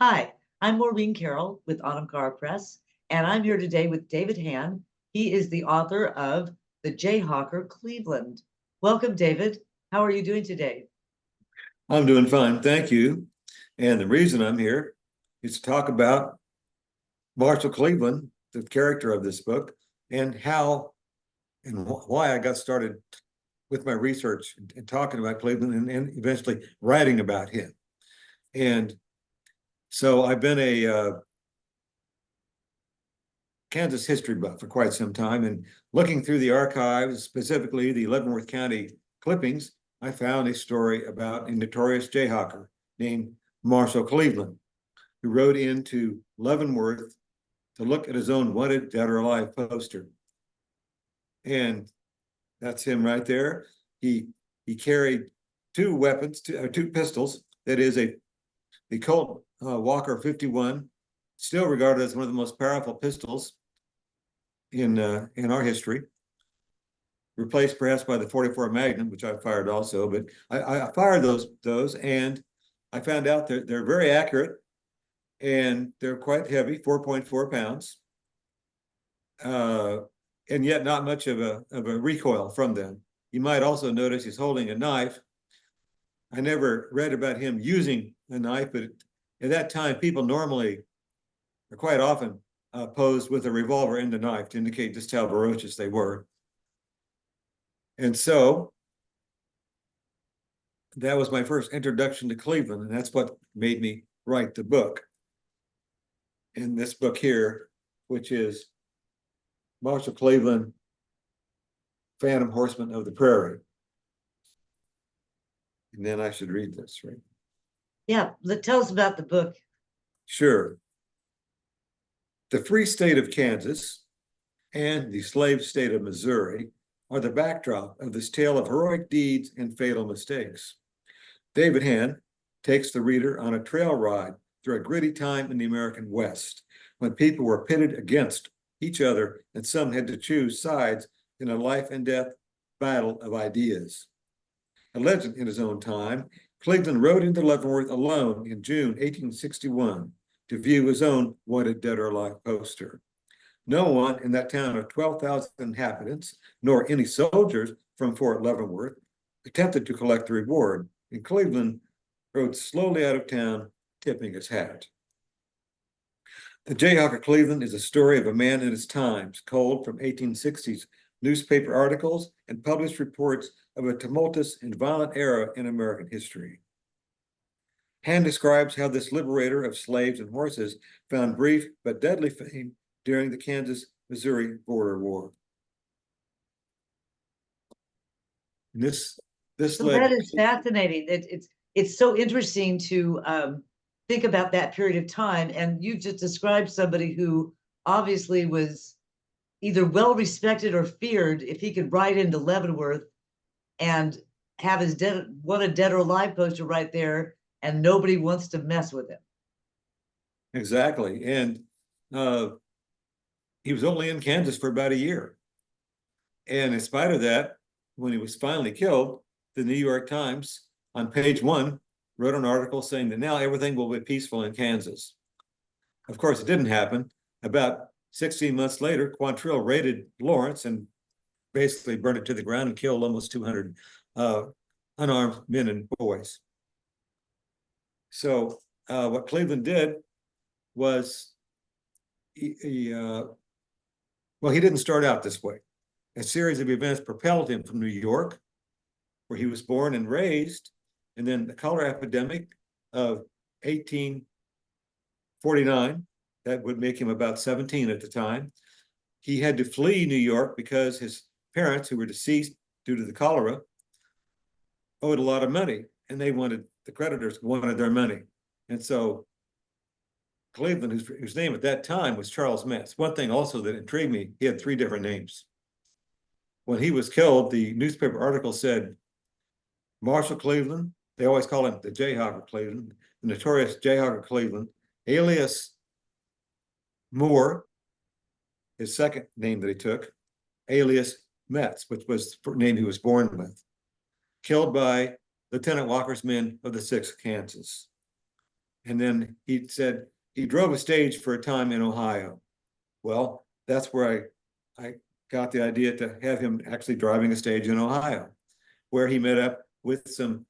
Hi, I'm Maureen Carroll with Autumn Car Press, and I'm here today with David Hann. He is the author of the Jayhawker Cleveland. Welcome, David. How are you doing today? I'm doing fine, thank you. And the reason I'm here is to talk about Marshall Cleveland, the character of this book, and how and why I got started with my research and talking about Cleveland and eventually writing about him. And so I've been a Kansas history buff for quite some time, and looking through the archives, specifically the Leavenworth County clippings, I found a story about a notorious jayhawker named Marshall Cleveland, who rode into Leavenworth to look at his own wanted dead or alive poster. And that's him right there. He carried two weapons, two pistols. That is the Culled Walker 51, still regarded as one of the most powerful pistols in our history, replaced perhaps by the 44 Magnum, which I fired also. But I fired those, and I found out that they're very accurate, and they're quite heavy, 4.4 pounds, and yet not much of a recoil from them. You might also notice he's holding a knife. I never read about him using a knife, but at that time, people normally, or quite often, posed with a revolver and a knife to indicate just how ferocious they were. And so that was my first introduction to Cleveland, and that's what made me write the book. In this book here, which is Marshal Cleveland, Phantom Horseman of the Prairie. And then I should read this, right? Yeah, tell us about the book. Sure. The free state of Kansas and the slave state of Missouri are the backdrop of this tale of heroic deeds and fatal mistakes. David Hann takes the reader on a trail ride through a gritty time in the American West, when people were pitted against each other and some had to choose sides in a life and death battle of ideas. A legend in his own time, Cleveland rode into Leavenworth alone in June 1861 to view his own wanted dead or alive poster. No one in that town of 12,000 inhabitants, nor any soldiers from Fort Leavenworth, attempted to collect the reward, and Cleveland rode slowly out of town, tipping his hat. The Jayhawker Cleveland is a story of a man in his times, culled from 1860s newspaper articles and published reports of a tumultuous and violent era in American history. Hann describes how this liberator of slaves and horses found brief but deadly fame during the Kansas-Missouri border war. And this So that is fascinating. It's so interesting to think about that period of time. And you've just described somebody who obviously was either well respected or feared if he could ride into Leavenworth and have his wanted dead or alive poster right there, and nobody wants to mess with him. Exactly. And he was only in Kansas for about a year. And in spite of that, when he was finally killed, the New York Times on page 1 wrote an article saying that now everything will be peaceful in Kansas. Of course, it didn't happen. About 16 months later, Quantrill raided Lawrence and basically burned it to the ground and killed almost 200 unarmed men and boys. So what Cleveland did was, he didn't start out this way. A series of events propelled him from New York, where he was born and raised, and then the cholera epidemic of 1849, that would make him about 17 at the time. He had to flee New York because his parents, who were deceased due to the cholera, owed a lot of money, and the creditors wanted their money. And so Cleveland, whose name at that time was Charles Metz. One thing also that intrigued me, he had 3 different names. When he was killed, the newspaper article said, Marshal Cleveland, they always call him the Jayhawker Cleveland, the notorious Jayhawker Cleveland, alias Moore, his second name that he took, alias Metz, which was the name he was born with, killed by Lieutenant Walker's men of the 6th Kansas. And then he said he drove a stage for a time in Ohio. Well, that's where I got the idea to have him actually driving a stage in Ohio, where he met up with some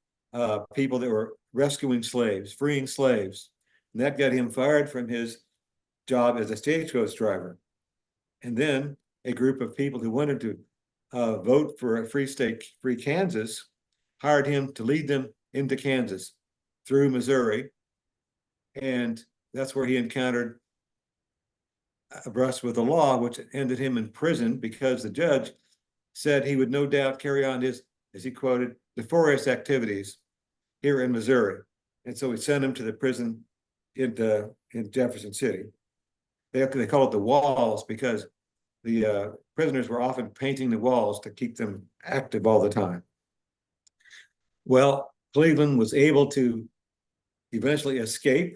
people that were rescuing slaves, freeing slaves. And that got him fired from his job as a stagecoach driver. And then a group of people who wanted to vote for a free state, free Kansas, hired him to lead them into Kansas through Missouri. And that's where he encountered a brush with the law, which ended him in prison because the judge said he would no doubt carry on his, as he quoted, nefarious activities here in Missouri. And so we sent him to the prison in Jefferson City. They call it the walls because the prisoners were often painting the walls to keep them active all the time. Well, Cleveland was able to eventually escape,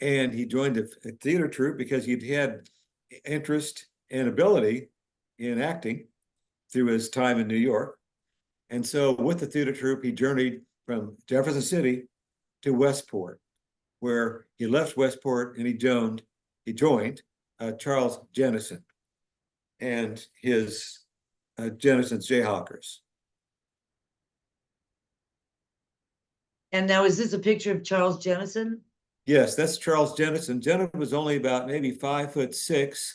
and he joined a theater troupe because he'd had interest and ability in acting through his time in New York. And so with the theater troupe, he journeyed from Jefferson City to Westport, where he left Westport and he joined Charles Jennison and his Jennison's Jayhawkers. And now, is this a picture of Charles Jennison? Yes, that's Charles Jennison. Jennison was only about maybe 5'6",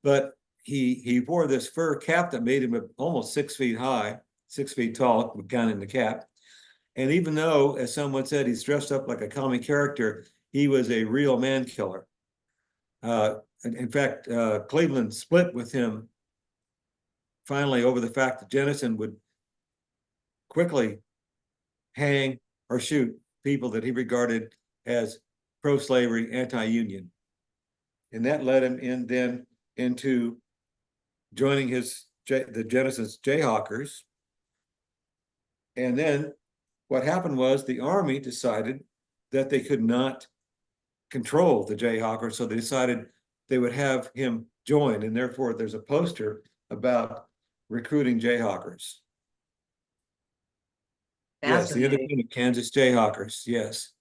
but he wore this fur cap that made him almost 6 feet high, 6 feet tall, counting the cap. And even though, as someone said, he's dressed up like a comic character, he was a real man killer. In fact, Cleveland split with him finally over the fact that Jennison would quickly hang or shoot people that he regarded as pro-slavery, anti-union. And that led him into joining the Jennison's Jayhawkers. And then what happened was the Army decided that they could not control the Jayhawkers, so they decided they would have him join, and therefore there's a poster about recruiting Jayhawkers. Yes, the independent Kansas Jayhawkers, yes.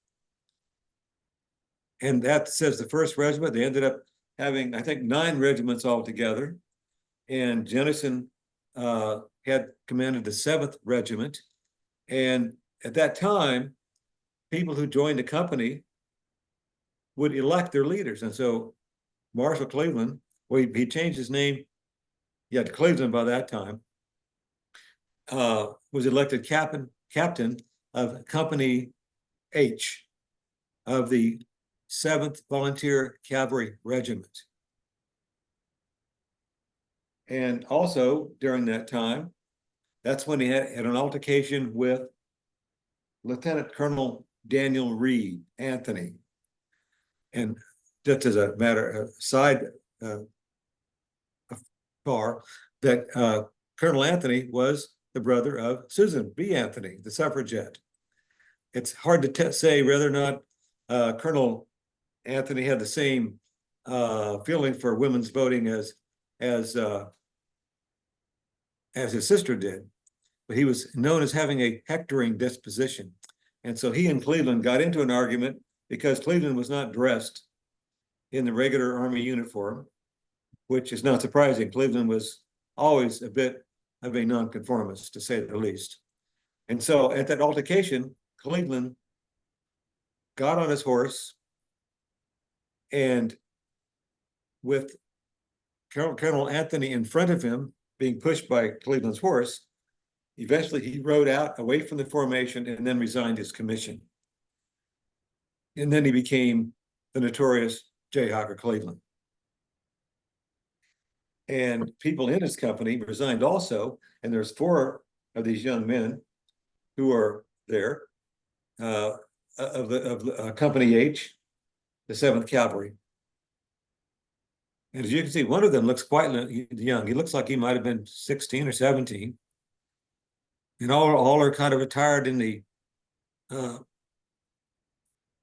And that says the 1st Regiment. They ended up having, I think, 9 regiments altogether. And Jennison had commanded the 7th Regiment. And at that time, people who joined the company would elect their leaders. And so Marshal Cleveland, well, he changed his name, to Cleveland by that time, was elected captain of Company H of the 7th Volunteer Cavalry Regiment. And also during that time, that's when he had an altercation with Lieutenant Colonel Daniel Reed Anthony. And just as a matter of side bar, that Colonel Anthony was the brother of Susan B. Anthony, the suffragette. It's hard to say whether or not Colonel Anthony had the same feeling for women's voting as his sister did, but he was known as having a hectoring disposition. And so he and Cleveland got into an argument because Cleveland was not dressed in the regular Army uniform, which is not surprising. Cleveland was always a bit of a nonconformist, to say the least. And so at that altercation, Cleveland got on his horse, and with Colonel Anthony in front of him, being pushed by Cleveland's horse, eventually he rode out away from the formation and then resigned his commission. And then he became the notorious Jayhawker Cleveland. And people in his company resigned also, and there's 4 of these young men who are there of Company H, the 7th Cavalry. And as you can see, one of them looks quite young. He looks like he might have been 16 or 17. And all are kind of attired in the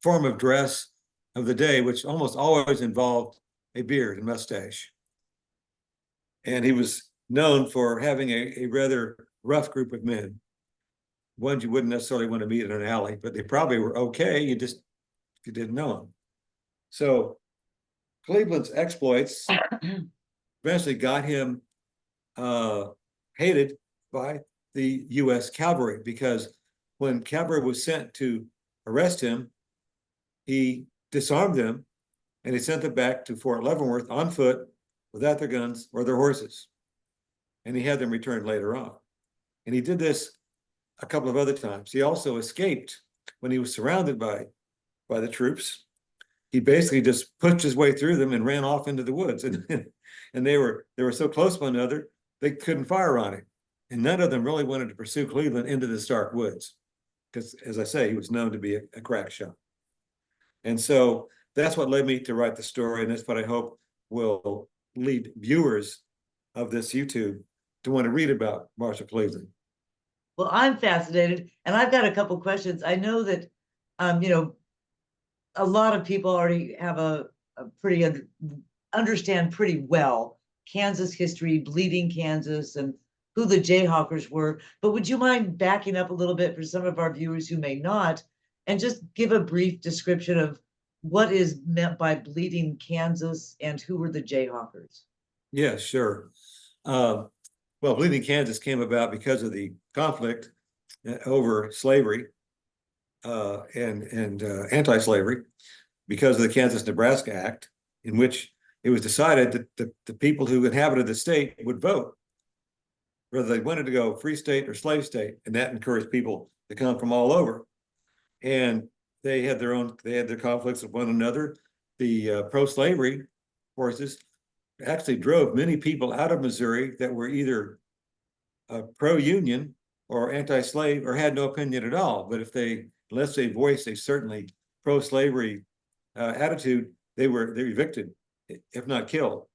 form of dress of the day, which almost always involved a beard and mustache. And he was known for having a rather rough group of men, ones you wouldn't necessarily want to meet in an alley, but they probably were okay. You just you didn't know him. So Cleveland's exploits eventually got him hated by the U.S. cavalry, because when cavalry was sent to arrest him, he disarmed them and he sent them back to Fort Leavenworth on foot without their guns or their horses. And he had them returned later on. And he did this a couple of other times. He also escaped when he was surrounded by the troops. He basically just pushed his way through them and ran off into the woods. And they were so close to one another, they couldn't fire on him. And none of them really wanted to pursue Cleveland into the stark woods, because, as I say, he was known to be a crack shot. And so that's what led me to write the story, and that's what I hope will lead viewers of this YouTube to want to read about Marshal Cleveland. Well, I'm fascinated, and I've got a couple questions. I know that, a lot of people already have a pretty understand pretty well Kansas history, bleeding Kansas, and who the Jayhawkers were. But would you mind backing up a little bit for some of our viewers who may not, and just give a brief description of what is meant by bleeding Kansas and who were the Jayhawkers? Yeah, sure. Well, bleeding Kansas came about because of the conflict over slavery and anti-slavery, because of the Kansas-Nebraska Act, in which it was decided that the people who inhabited the state would vote whether they wanted to go free state or slave state, and that encouraged people to come from all over. And they had their conflicts with one another. The pro-slavery forces actually drove many people out of Missouri that were either pro-union or anti-slave or had no opinion at all. But unless they voiced a certainly pro-slavery attitude, they were evicted, if not killed.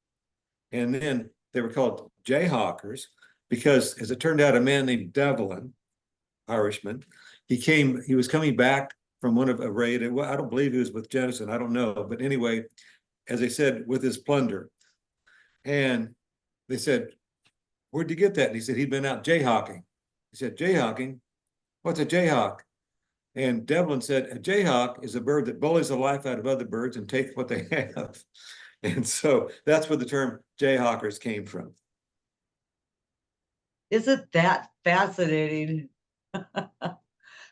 And then they were called Jayhawkers because, as it turned out, a man named David Hann, Irishman, he was coming back from a raid. I don't believe he was with Jennison, I don't know. But anyway, as I said, with his plunder. And they said, "Where'd you get that?" And he said he'd been out jayhawking. He said, "Jayhawking? What's a jayhawk?" And Devlin said, "A jayhawk is a bird that bullies the life out of other birds and takes what they have." And so that's where the term Jayhawkers came from. Isn't that fascinating?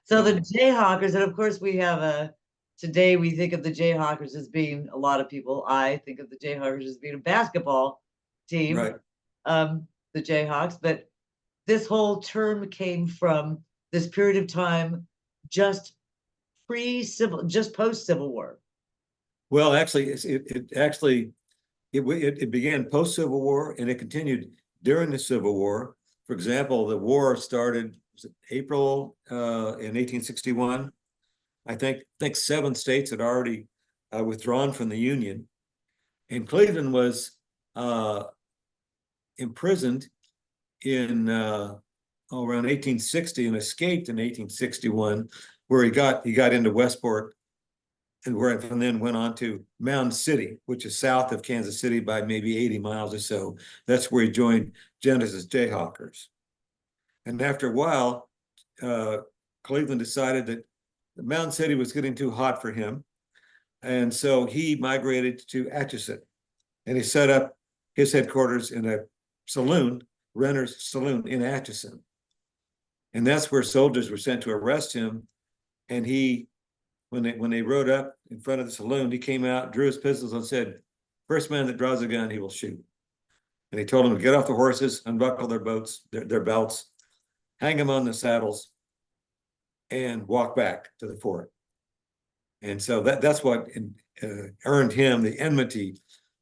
So the Jayhawkers, and of course we have today we think of the Jayhawkers as being, a lot of people, I think of the Jayhawkers as being a basketball team, Right. The Jayhawks, but this whole term came from this period of time just post-Civil War. Well, actually, it began post-Civil War and it continued during the Civil War. For example, the war started April in 1861. I think 7 states had already withdrawn from the Union, and Cleveland was imprisoned in around 1860 and escaped in 1861, where he got into Westport, and from then went on to Mound City, which is south of Kansas City by maybe 80 miles or so. That's where he joined Genesis Jayhawkers. And after a while, Cleveland decided that Mound City was getting too hot for him. And so he migrated to Atchison, and he set up his headquarters in a saloon, renter's saloon in Atchison. And that's where soldiers were sent to arrest him. And when they rode up in front of the saloon, he came out, drew his pistols, and said, "First man that draws a gun, he will shoot." And he told them to get off the horses, unbuckle their belts, hang them on the saddles, and walk back to the fort. And so that's what earned him the enmity,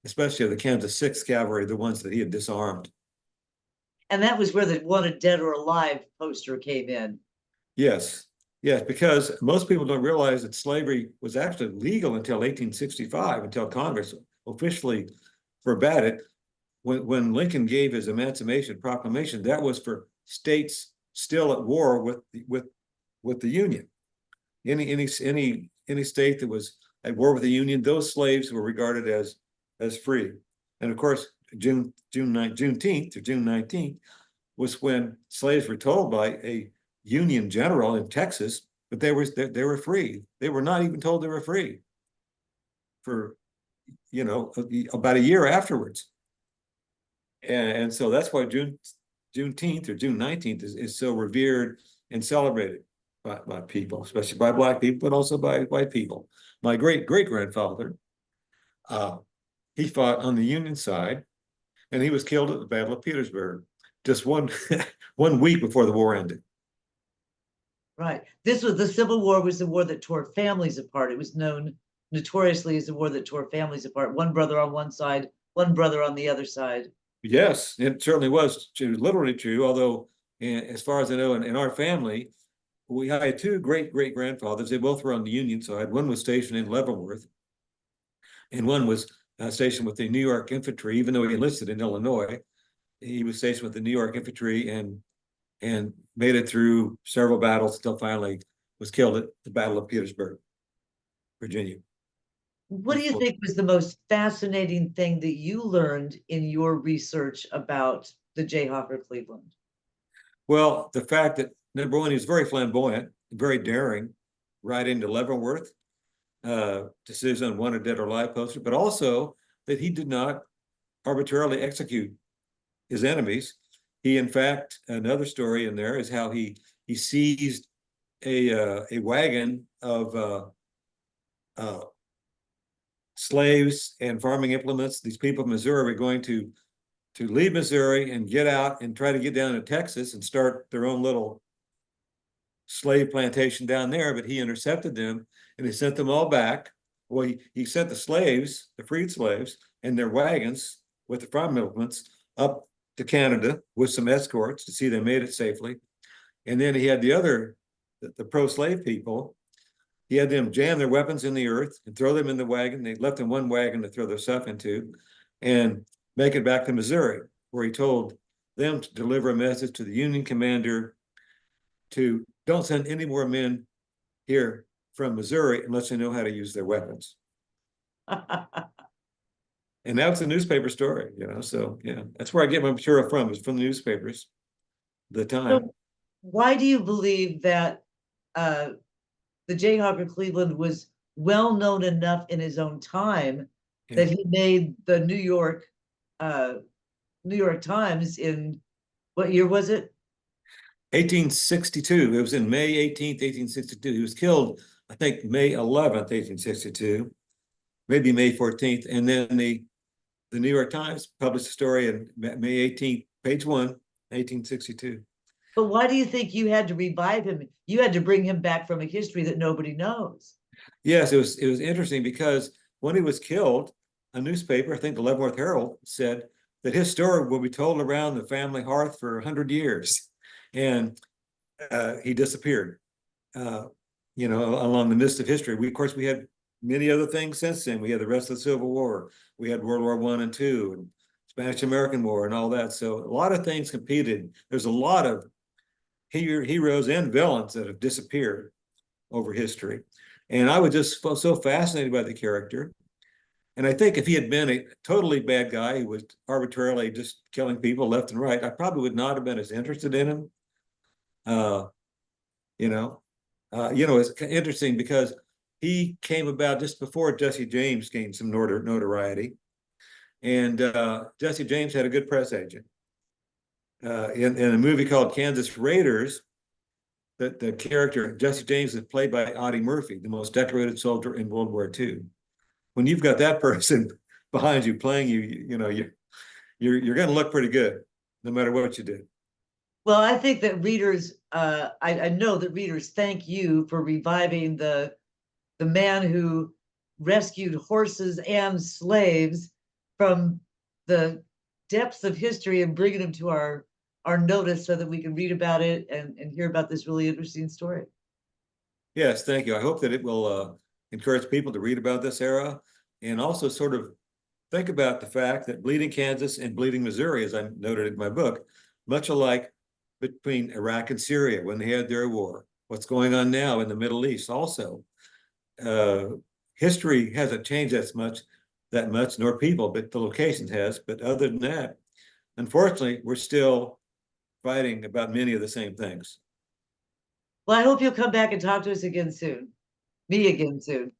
especially of the Kansas 6th Cavalry, the ones that he had disarmed. And that was where the "Wanted Dead or Alive" poster came in. Yes, because most people don't realize that slavery was actually legal until 1865, until Congress officially forbade it. When Lincoln gave his Emancipation Proclamation, that was for states still at war with the Union. Any state that was at war with the Union, those slaves were regarded as free. And of course, June 19th was when slaves were told by a Union general in Texas that they were free. They were not even told they were free. for about a year afterwards. And so that's why Juneteenth or June 19th is so revered and celebrated by people, especially by Black people, but also by white people. My great-great-grandfather, he fought on the Union side, and he was killed at the Battle of Petersburg, just one week before the war ended. Right. This was the Civil War was the war that tore families apart. It was known notoriously as the war that tore families apart. One brother on one side, one brother on the other side. Yes, it certainly was literally true. Although, as far as I know, in our family, we had two great-great-grandfathers. They both were on the Union side. One was stationed in Leavenworth, and one was stationed with the New York Infantry. Even though he enlisted in Illinois, he was stationed with the New York Infantry and made it through several battles until finally was killed at the Battle of Petersburg, Virginia. What do you think was the most fascinating thing that you learned in your research about the Jayhawker Cleveland? Well, the fact that, number one, he was very flamboyant, very daring, right into Leavenworth, to see his own wanted dead or alive poster, but also that he did not arbitrarily execute his enemies. He, in fact, another story in there is how he seized a wagon of slaves and farming implements. These people of Missouri were going to leave Missouri and get out and try to get down to Texas and start their own little slave plantation down there, but he intercepted them and he sent them all back. Well, he sent the slaves, the freed slaves, and their wagons with the farm implements up to Canada with some escorts to see they made it safely. And then he had the pro-slave people. He had them jam their weapons in the earth and throw them in the wagon. They left them one wagon to throw their stuff into and make it back to Missouri, where he told them to deliver a message to the Union commander to don't send any more men here from Missouri unless they know how to use their weapons. And that's a newspaper story, so yeah, that's where I get my material from, is from the newspapers, the time. So why do you believe that the Jayhawker Cleveland was well known enough in his own time that he made the New York Times in what year was it? 1862. It was in May 18th, 1862. He was killed, I think, May 11th, 1862, maybe May 14th. And then the New York Times published a story on May 18th, page 1, 1862. But why do you think you had to revive him? You had to bring him back from a history that nobody knows. Yes, it was interesting because when he was killed, a newspaper, I think the Leavenworth Herald, said that his story will be told around the family hearth for 100 years. And he disappeared, along the mist of history. Of course, we had many other things since then. We had the rest of the Civil War. We had World War I and II, and Spanish-American War and all that. So a lot of things competed. There's a lot of heroes and villains that have disappeared over history. And I was just so fascinated by the character. And I think if he had been a totally bad guy who was arbitrarily just killing people left and right, I probably would not have been as interested in him. It's interesting because he came about just before Jesse James gained some notoriety. And Jesse James had a good press agent. In a movie called Kansas Raiders, the character Jesse James is played by Audie Murphy, the most decorated soldier in World War II. When you've got that person behind you playing you're going to look pretty good, no matter what you did. Well, I think that readers, I know that readers thank you for reviving the man who rescued horses and slaves from the depths of history and bringing them to our notice so that we can read about it and hear about this really interesting story. Yes, thank you. I hope that it will encourage people to read about this era and also sort of think about the fact that Bleeding Kansas and Bleeding Missouri, as I noted in my book, much alike between Iraq and Syria when they had their war, what's going on now in the Middle East also. History hasn't changed that much, nor people, but the locations has. But other than that, unfortunately, we're still fighting about many of the same things. Well, I hope you'll come back and talk to us again soon. Me again soon.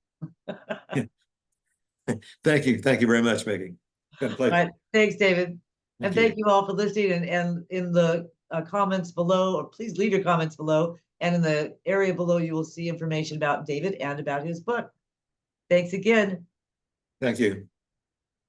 Thank you. Thank you very much, Maggie. Been a All pleasure. right, thanks, David. And Thank thank you all for listening, and in the comments below, or please leave your comments below, and in the area below, you will see information about David and about his book. Thanks again. Thank you.